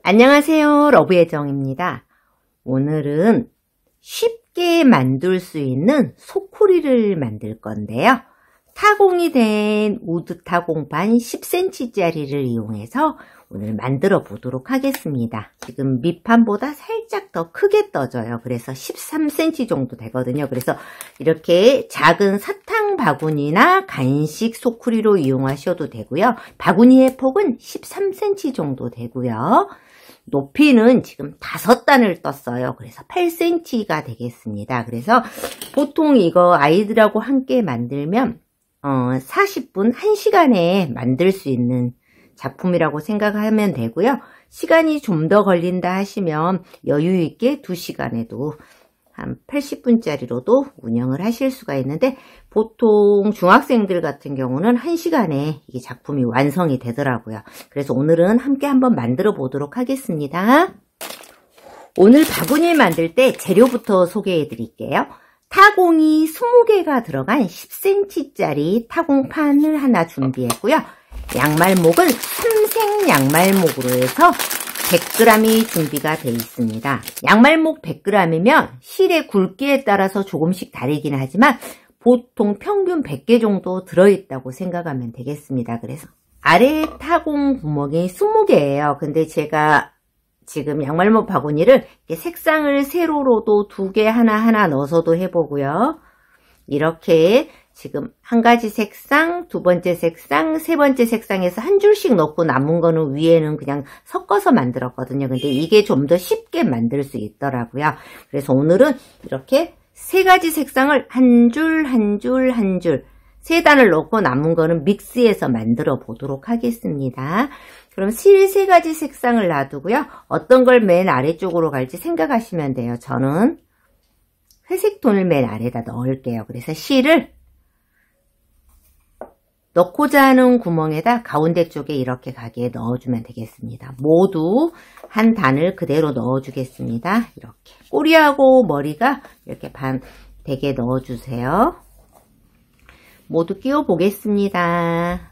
안녕하세요. 러브예정입니다. 오늘은 쉽게 만들 수 있는 소쿠리를 만들 건데요. 타공이 된 우드 타공판 10cm짜리를 이용해서 오늘 만들어 보도록 하겠습니다. 지금 밑판보다 살짝 더 크게 떠져요. 그래서 13cm 정도 되거든요. 그래서 이렇게 작은 사탕 바구니나 간식 소쿠리로 이용하셔도 되고요. 바구니의 폭은 13cm 정도 되고요. 높이는 지금 5단을 떴어요. 그래서 8cm가 되겠습니다. 그래서 보통 이거 아이들하고 함께 만들면 40분, 1시간에 만들 수 있는 작품이라고 생각하면 되고요. 시간이 좀 더 걸린다 하시면 여유 있게 2시간에도 한 80분짜리로도 운영을 하실 수가 있는데, 보통 중학생들 같은 경우는 1시간에 이 작품이 완성이 되더라고요. 그래서 오늘은 함께 한번 만들어 보도록 하겠습니다. 오늘 바구니 만들 때 재료부터 소개해 드릴게요. 타공이 20개가 들어간 10cm짜리 타공판을 하나 준비했고요. 양말목은 삼색 양말목으로 해서 100g이 준비가 되어 있습니다. 양말목 100g이면 실의 굵기에 따라서 조금씩 다르긴 하지만 보통 평균 100개 정도 들어있다고 생각하면 되겠습니다. 그래서 아래 타공 구멍이 20개예요. 근데 제가 지금 양말목 바구니를 색상을 세로로도 2개 하나하나 넣어서도 해보고요. 이렇게 지금 한 가지 색상, 두 번째 색상, 세 번째 색상에서 한 줄씩 넣고 남은 거는 위에는 그냥 섞어서 만들었거든요. 근데 이게 좀 더 쉽게 만들 수 있더라고요. 그래서 오늘은 이렇게 세 가지 색상을 한 줄, 한 줄, 한 줄, 3단을 넣고 남은 거는 믹스해서 만들어 보도록 하겠습니다. 그럼 실 3가지 색상을 놔두고요. 어떤 걸 맨 아래쪽으로 갈지 생각하시면 돼요. 저는 회색 톤을 맨 아래다 넣을게요. 그래서 실을 넣고자 하는 구멍에다 가운데 쪽에 이렇게 가게 넣어주면 되겠습니다. 모두 한 단을 그대로 넣어주겠습니다. 이렇게 꼬리하고 머리가 이렇게 반 되게 넣어주세요. 모두 끼워 보겠습니다.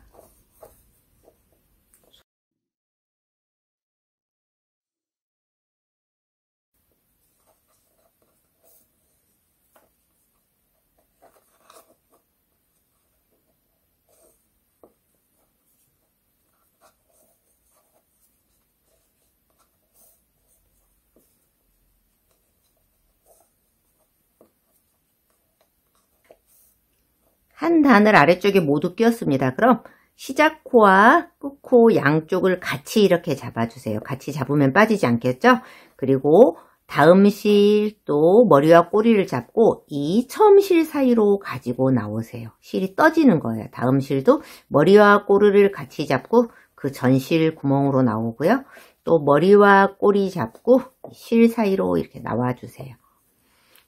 한 단을 아래쪽에 모두 끼웠습니다. 그럼 시작코와 끝코 양쪽을 같이 이렇게 잡아주세요. 같이 잡으면 빠지지 않겠죠? 그리고 다음 실 또 머리와 꼬리를 잡고 이 처음 실 사이로 가지고 나오세요. 실이 떠지는 거예요. 다음 실도 머리와 꼬리를 같이 잡고 그 전실 구멍으로 나오고요. 또 머리와 꼬리 잡고 실 사이로 이렇게 나와주세요.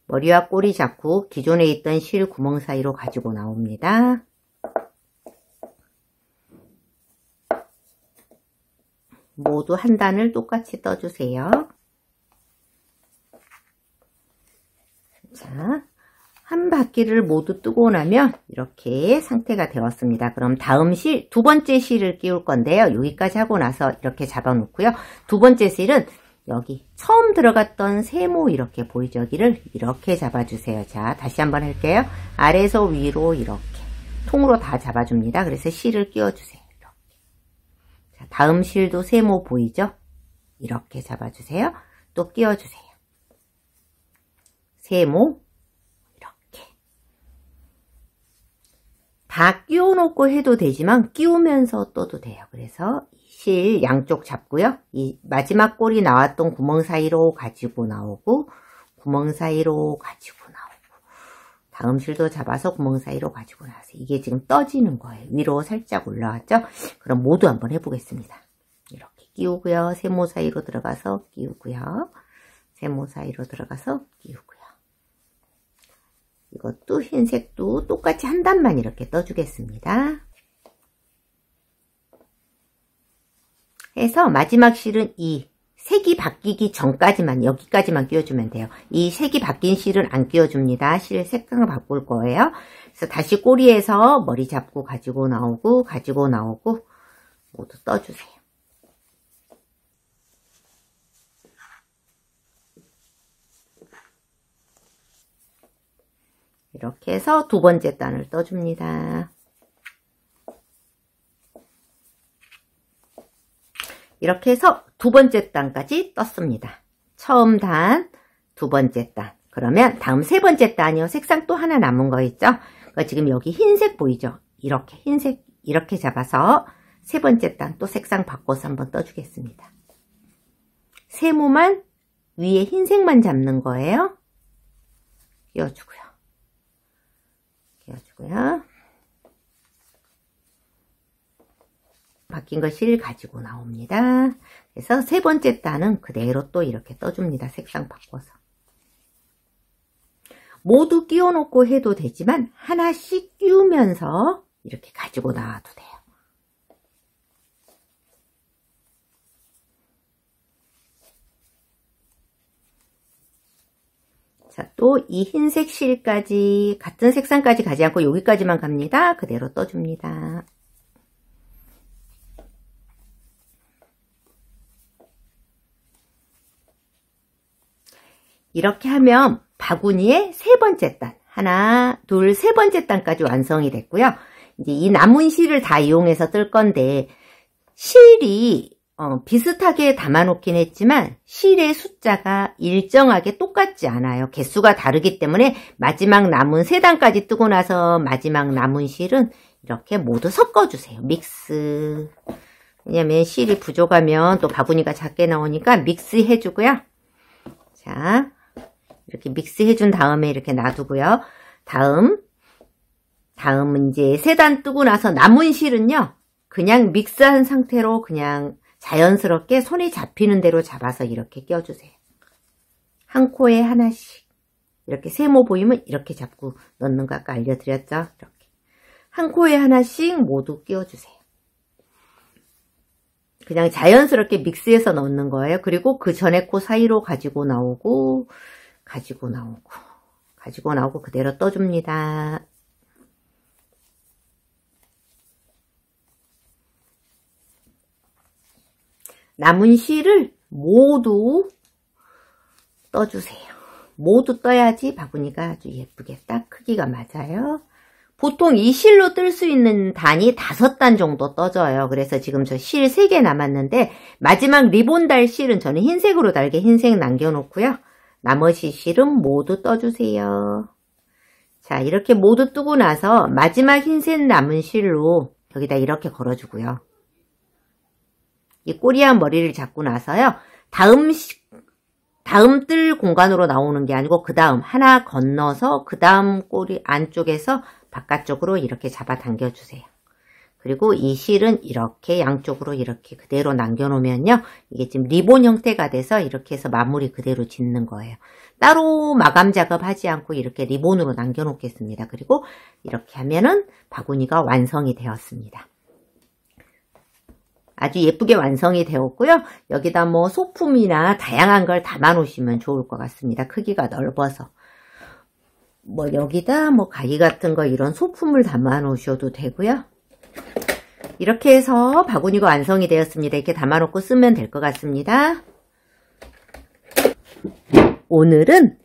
머리와 꼬리 잡고 기존에 있던 실 구멍 사이로 가지고 나옵니다. 모두 한 단을 똑같이 떠주세요. 자, 한 바퀴를 모두 뜨고 나면 이렇게 상태가 되었습니다. 그럼 다음 실, 두 번째 실을 끼울 건데요. 여기까지 하고 나서 이렇게 잡아 놓고요. 두 번째 실은 여기 처음 들어갔던 세모 이렇게 보이죠? 여기를 이렇게 잡아주세요. 자, 다시 한번 할게요. 아래에서 위로 이렇게 통으로 다 잡아줍니다. 그래서 실을 끼워주세요. 이렇게. 자, 다음 실도 세모 보이죠? 이렇게 잡아주세요. 또 끼워주세요. 세모 이렇게 다 끼워놓고 해도 되지만 끼우면서 떠도 돼요. 그래서 실 양쪽 잡고요. 이 마지막 꼬리 나왔던 구멍 사이로 가지고 나오고 구멍 사이로 가지고 나오고 다음 실도 잡아서 구멍 사이로 가지고 나와서 이게 지금 떠지는 거예요. 위로 살짝 올라왔죠? 그럼 모두 한번 해보겠습니다. 이렇게 끼우고요. 세모 사이로 들어가서 끼우고요. 세모 사이로 들어가서 끼우고요. 이것도 흰색도 똑같이 한 단만 이렇게 떠주겠습니다. 해서 마지막 실은 이 색이 바뀌기 전까지만 여기까지만 끼워주면 돼요. 이 색이 바뀐 실은 안 끼워줍니다. 실 색상을 바꿀 거예요. 그래서 다시 꼬리에서 머리 잡고 가지고 나오고 모두 떠주세요. 이렇게 해서 두 번째 단을 떠줍니다. 이렇게 해서 두 번째 단까지 떴습니다. 처음 단, 두 번째 단. 그러면 다음 세 번째 단이요. 색상 또 하나 남은 거 있죠? 지금 여기 흰색 보이죠? 이렇게 흰색 이렇게 잡아서 세 번째 단 또 색상 바꿔서 한번 떠주겠습니다. 세모만 위에 흰색만 잡는 거예요. 끼워주고요. 바뀐 거 실 가지고 나옵니다. 그래서 세 번째 단은 그대로 또 이렇게 떠줍니다. 색상 바꿔서. 모두 끼워 놓고 해도 되지만 하나씩 끼우면서 이렇게 가지고 나와도 돼요. 자, 또 이 흰색 실까지 같은 색상까지 가지 않고 여기까지만 갑니다. 그대로 떠줍니다. 이렇게 하면 바구니의 세 번째 단, 하나, 둘, 세 번째 단까지 완성이 됐고요. 이제 이 남은 실을 다 이용해서 뜰 건데 실이 비슷하게 담아놓긴 했지만 실의 숫자가 일정하게 똑같지 않아요. 개수가 다르기 때문에 마지막 남은 세 단까지 뜨고 나서 마지막 남은 실은 이렇게 모두 섞어주세요. 믹스. 왜냐면 실이 부족하면 또 바구니가 작게 나오니까 믹스 해주고요. 자, 이렇게 믹스 해준 다음에 이렇게 놔두고요. 다음은 이제 세 단 뜨고 나서 남은 실은요. 그냥 믹스한 상태로 그냥 자연스럽게 손이 잡히는 대로 잡아서 이렇게 껴주세요. 한 코에 하나씩. 이렇게 세모 보이면 이렇게 잡고 넣는 거 아까 알려드렸죠? 이렇게. 한 코에 하나씩 모두 끼워주세요. 그냥 자연스럽게 믹스해서 넣는 거예요. 그리고 그 전에 코 사이로 가지고 나오고 그대로 떠줍니다. 남은 실을 모두 떠주세요. 모두 떠야지 바구니가 아주 예쁘게 딱 크기가 맞아요. 보통 이 실로 뜰 수 있는 단이 5단 정도 떠져요. 그래서 지금 저 실 3개 남았는데 마지막 리본 달 실은 저는 흰색으로 달게 흰색 남겨놓고요. 나머지 실은 모두 떠주세요. 자, 이렇게 모두 뜨고 나서 마지막 흰색 남은 실로 여기다 이렇게 걸어주고요. 이 꼬리한 머리를 잡고 나서요. 다음 뜰 공간으로 나오는 게 아니고 그 다음 하나 건너서 그 다음 꼬리 안쪽에서 바깥쪽으로 이렇게 잡아 당겨주세요. 그리고 이 실은 이렇게 양쪽으로 이렇게 그대로 남겨놓으면요. 이게 지금 리본 형태가 돼서 이렇게 해서 마무리 그대로 짓는 거예요. 따로 마감 작업하지 않고 이렇게 리본으로 남겨놓겠습니다. 그리고 이렇게 하면은 바구니가 완성이 되었습니다. 아주 예쁘게 완성이 되었고요. 여기다 뭐 소품이나 다양한 걸 담아 놓으시면 좋을 것 같습니다. 크기가 넓어서. 뭐 여기다 뭐 가위 같은 거 이런 소품을 담아 놓으셔도 되고요. 이렇게 해서 바구니가 완성이 되었습니다. 이렇게 담아 놓고 쓰면 될 것 같습니다. 오늘은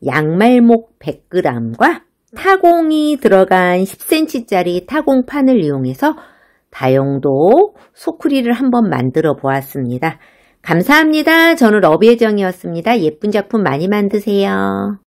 양말목 100g과 타공이 들어간 10cm짜리 타공판을 이용해서 다용도 소쿠리를 한번 만들어 보았습니다. 감사합니다. 저는 러비애정이었습니다. 예쁜 작품 많이 만드세요.